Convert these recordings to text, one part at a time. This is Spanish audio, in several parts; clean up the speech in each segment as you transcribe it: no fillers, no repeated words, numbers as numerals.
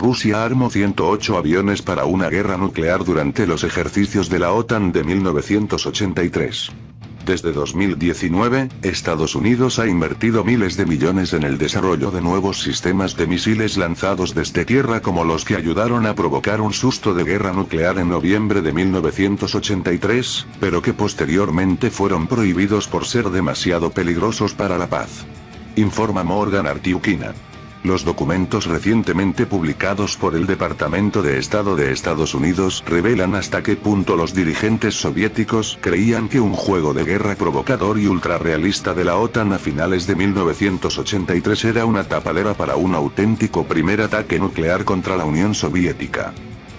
Rusia armó 108 aviones para una guerra nuclear durante los ejercicios de la OTAN de 1983. Desde 2019, Estados Unidos ha invertido miles de millones en el desarrollo de nuevos sistemas de misiles lanzados desde tierra como los que ayudaron a provocar un susto de guerra nuclear en noviembre de 1983, pero que posteriormente fueron prohibidos por ser demasiado peligrosos para la paz. Informa Morgan Artiukina. Los documentos recientemente publicados por el Departamento de Estado de Estados Unidos revelan hasta qué punto los dirigentes soviéticos creían que un juego de guerra provocador y ultrarrealista de la OTAN a finales de 1983 era una tapadera para un auténtico primer ataque nuclear contra la Unión Soviética.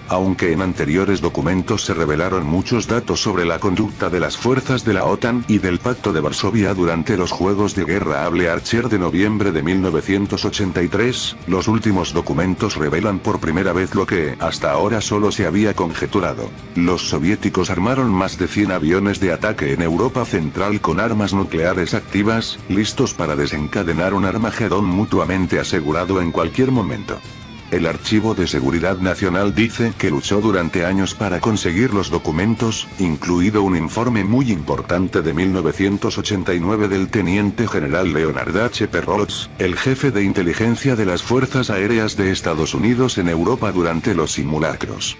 Aunque en anteriores documentos se revelaron muchos datos sobre la conducta de las fuerzas de la OTAN y del Pacto de Varsovia durante los Juegos de Guerra Able Archer de noviembre de 1983, los últimos documentos revelan por primera vez lo que hasta ahora solo se había conjeturado. Los soviéticos armaron más de 100 aviones de ataque en Europa Central con armas nucleares activas, listos para desencadenar un Armagedón mutuamente asegurado en cualquier momento. El Archivo de Seguridad Nacional dice que luchó durante años para conseguir los documentos, incluido un informe muy importante de 1989 del teniente general Leonard H. Perrots, el jefe de inteligencia de las Fuerzas Aéreas de Estados Unidos en Europa durante los simulacros.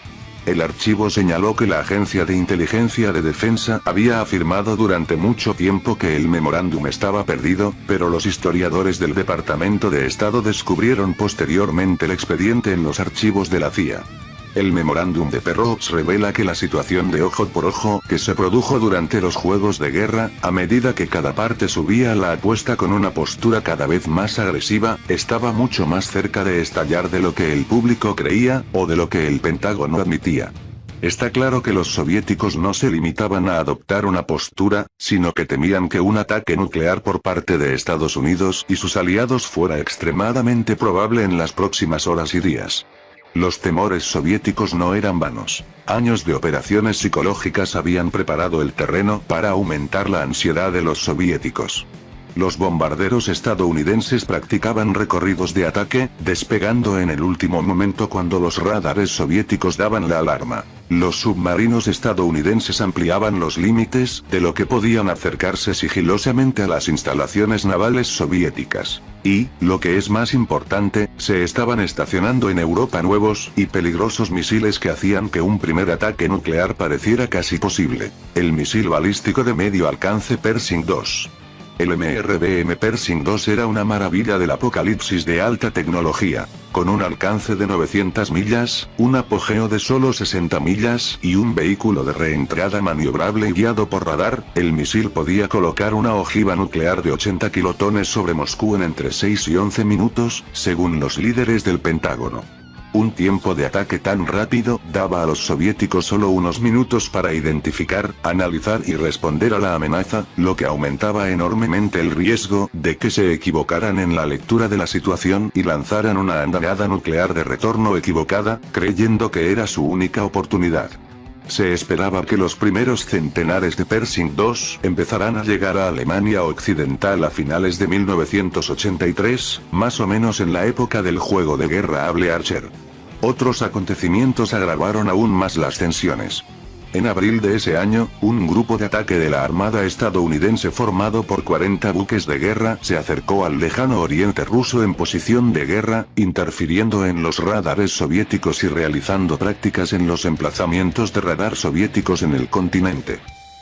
El archivo señaló que la Agencia de Inteligencia de Defensa había afirmado durante mucho tiempo que el memorándum estaba perdido, pero los historiadores del Departamento de Estado descubrieron posteriormente el expediente en los archivos de la CIA. El memorándum de Perrots revela que la situación de ojo por ojo que se produjo durante los juegos de guerra, a medida que cada parte subía a la apuesta con una postura cada vez más agresiva, estaba mucho más cerca de estallar de lo que el público creía, o de lo que el Pentágono admitía. Está claro que los soviéticos no se limitaban a adoptar una postura, sino que temían que un ataque nuclear por parte de Estados Unidos y sus aliados fuera extremadamente probable en las próximas horas y días. Los temores soviéticos no eran vanos. Años de operaciones psicológicas habían preparado el terreno para aumentar la ansiedad de los soviéticos. Los bombarderos estadounidenses practicaban recorridos de ataque, despegando en el último momento cuando los radares soviéticos daban la alarma. Los submarinos estadounidenses ampliaban los límites de lo que podían acercarse sigilosamente a las instalaciones navales soviéticas. Y, lo que es más importante, se estaban estacionando en Europa nuevos y peligrosos misiles que hacían que un primer ataque nuclear pareciera casi posible. El misil balístico de medio alcance Pershing II. El MRBM Pershing II era una maravilla del apocalipsis de alta tecnología, con un alcance de 900 millas, un apogeo de solo 60 millas y un vehículo de reentrada maniobrable y guiado por radar. El misil podía colocar una ojiva nuclear de 80 kilotones sobre Moscú en entre 6 y 11 minutos, según los líderes del Pentágono. Un tiempo de ataque tan rápido daba a los soviéticos solo unos minutos para identificar, analizar y responder a la amenaza, lo que aumentaba enormemente el riesgo de que se equivocaran en la lectura de la situación y lanzaran una andanada nuclear de retorno equivocada, creyendo que era su única oportunidad. Se esperaba que los primeros centenares de Pershing II empezaran a llegar a Alemania Occidental a finales de 1983, más o menos en la época del juego de guerra Able Archer. Otros acontecimientos agravaron aún más las tensiones. En abril de ese año, un grupo de ataque de la Armada estadounidense formado por 40 buques de guerra se acercó al lejano oriente ruso en posición de guerra, interfiriendo en los radares soviéticos y realizando prácticas en los emplazamientos de radar soviéticos en el continente.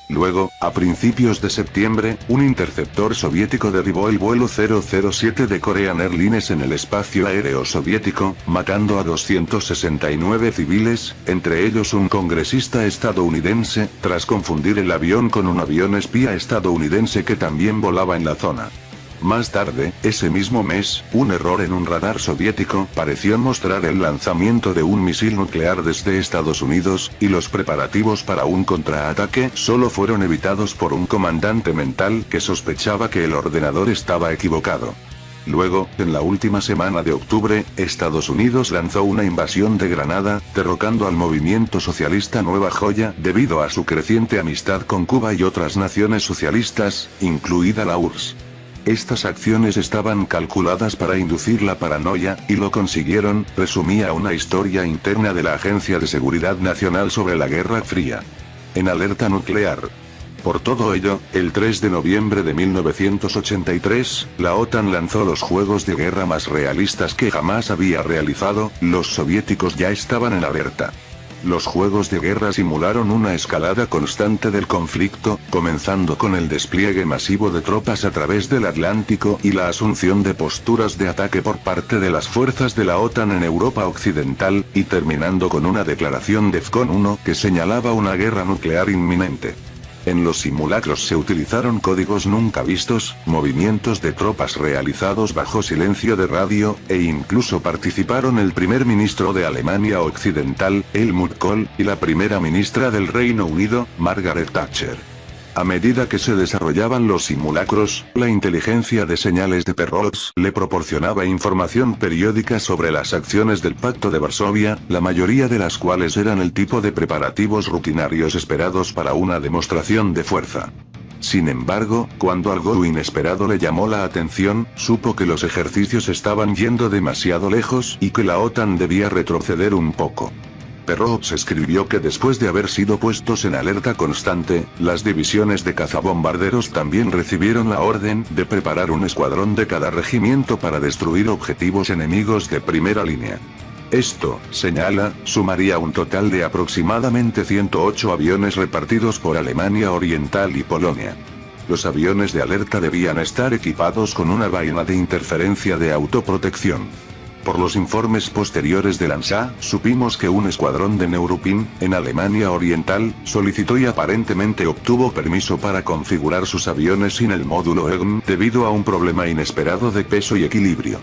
Luego, a principios de septiembre, un interceptor soviético derribó el vuelo 007 de Korean Airlines en el espacio aéreo soviético, matando a 269 civiles, entre ellos un congresista estadounidense, tras confundir el avión con un avión espía estadounidense que también volaba en la zona. Más tarde, ese mismo mes, un error en un radar soviético pareció mostrar el lanzamiento de un misil nuclear desde Estados Unidos, y los preparativos para un contraataque solo fueron evitados por un comandante mental que sospechaba que el ordenador estaba equivocado. Luego, en la última semana de octubre, Estados Unidos lanzó una invasión de Granada, derrocando al movimiento socialista Nueva Joya debido a su creciente amistad con Cuba y otras naciones socialistas, incluida la URSS. Estas acciones estaban calculadas para inducir la paranoia, y lo consiguieron, resumía una historia interna de la Agencia de Seguridad Nacional sobre la Guerra Fría. En alerta nuclear. Por todo ello, el 3 de noviembre de 1983, la OTAN lanzó los juegos de guerra más realistas que jamás había realizado, los soviéticos ya estaban en alerta. Los juegos de guerra simularon una escalada constante del conflicto, comenzando con el despliegue masivo de tropas a través del Atlántico y la asunción de posturas de ataque por parte de las fuerzas de la OTAN en Europa Occidental, y terminando con una declaración DEFCON 1 que señalaba una guerra nuclear inminente. En los simulacros se utilizaron códigos nunca vistos, movimientos de tropas realizados bajo silencio de radio, e incluso participaron el primer ministro de Alemania Occidental, Helmut Kohl, y la primera ministra del Reino Unido, Margaret Thatcher. A medida que se desarrollaban los simulacros, la inteligencia de señales de Perrots le proporcionaba información periódica sobre las acciones del Pacto de Varsovia, la mayoría de las cuales eran el tipo de preparativos rutinarios esperados para una demostración de fuerza. Sin embargo, cuando algo inesperado le llamó la atención, supo que los ejercicios estaban yendo demasiado lejos y que la OTAN debía retroceder un poco. Perrots escribió que después de haber sido puestos en alerta constante, las divisiones de cazabombarderos también recibieron la orden de preparar un escuadrón de cada regimiento para destruir objetivos enemigos de primera línea. Esto, señala, sumaría un total de aproximadamente 108 aviones repartidos por Alemania Oriental y Polonia. Los aviones de alerta debían estar equipados con una vaina de interferencia de autoprotección. Por los informes posteriores de Lanza, supimos que un escuadrón de Neuruppin, en Alemania Oriental, solicitó y aparentemente obtuvo permiso para configurar sus aviones sin el módulo EGM, debido a un problema inesperado de peso y equilibrio.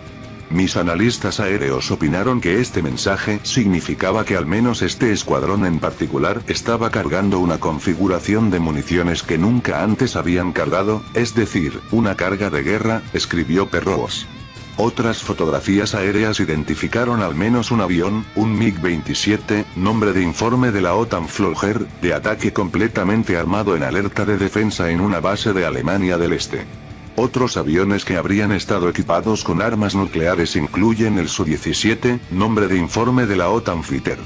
Mis analistas aéreos opinaron que este mensaje significaba que al menos este escuadrón en particular estaba cargando una configuración de municiones que nunca antes habían cargado, es decir, una carga de guerra, escribió Perrots. Otras fotografías aéreas identificaron al menos un avión, un MiG-27, nombre de informe de la OTAN Flöger, de ataque completamente armado en alerta de defensa en una base de Alemania del Este. Otros aviones que habrían estado equipados con armas nucleares incluyen el Su-17, nombre de informe de la OTAN Fighter.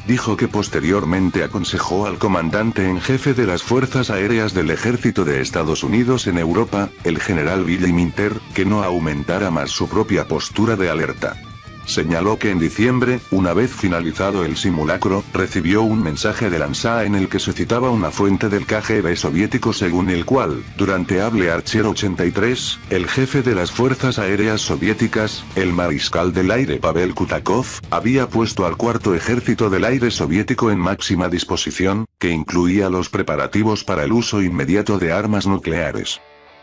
Dijo que posteriormente aconsejó al comandante en jefe de las Fuerzas Aéreas del Ejército de Estados Unidos en Europa, el general Billy Minter, que no aumentara más su propia postura de alerta. Señaló que en diciembre, una vez finalizado el simulacro, recibió un mensaje de Lanza en el que se citaba una fuente del KGB soviético según el cual, durante Able Archer 83, el jefe de las fuerzas aéreas soviéticas, el mariscal del aire Pavel Kutakov, había puesto al cuarto ejército del aire soviético en máxima disposición, que incluía los preparativos para el uso inmediato de armas nucleares.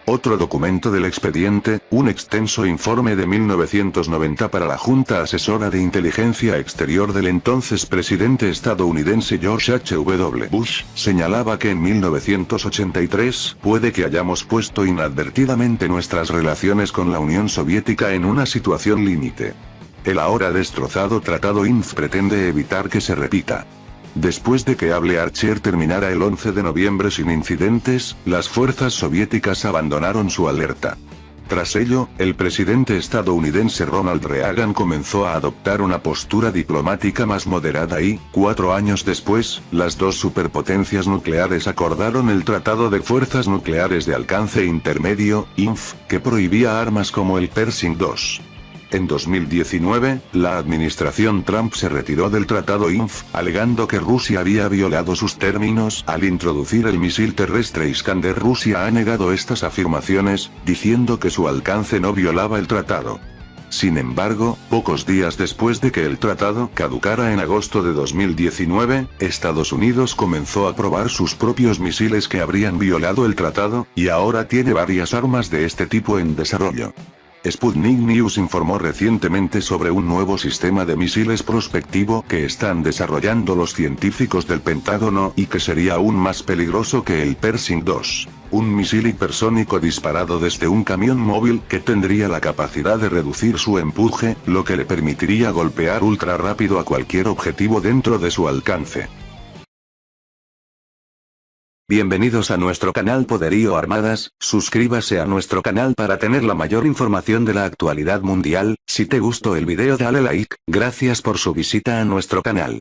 Otro documento del expediente, un extenso informe de 1990 para la Junta Asesora de Inteligencia Exterior del entonces presidente estadounidense George H.W. Bush, señalaba que en 1983, puede que hayamos puesto inadvertidamente nuestras relaciones con la Unión Soviética en una situación límite. El ahora destrozado Tratado INF pretende evitar que se repita. Después de que Able Archer terminara el 11 de noviembre sin incidentes, las fuerzas soviéticas abandonaron su alerta. Tras ello, el presidente estadounidense Ronald Reagan comenzó a adoptar una postura diplomática más moderada y, 4 años después, las dos superpotencias nucleares acordaron el Tratado de Fuerzas Nucleares de Alcance Intermedio, INF, que prohibía armas como el Pershing II. En 2019, la administración Trump se retiró del Tratado INF, alegando que Rusia había violado sus términos al introducir el misil terrestre Iskander. Rusia ha negado estas afirmaciones, diciendo que su alcance no violaba el tratado. Sin embargo, pocos días después de que el tratado caducara en agosto de 2019, Estados Unidos comenzó a probar sus propios misiles que habrían violado el tratado, y ahora tiene varias armas de este tipo en desarrollo. Sputnik News informó recientemente sobre un nuevo sistema de misiles prospectivo que están desarrollando los científicos del Pentágono y que sería aún más peligroso que el Pershing II. Un misil hipersónico disparado desde un camión móvil que tendría la capacidad de reducir su empuje, lo que le permitiría golpear ultra rápido a cualquier objetivo dentro de su alcance. Bienvenidos a nuestro canal Poderío Armadas, suscríbase a nuestro canal para tener la mayor información de la actualidad mundial. Si te gustó el video dale like, gracias por su visita a nuestro canal.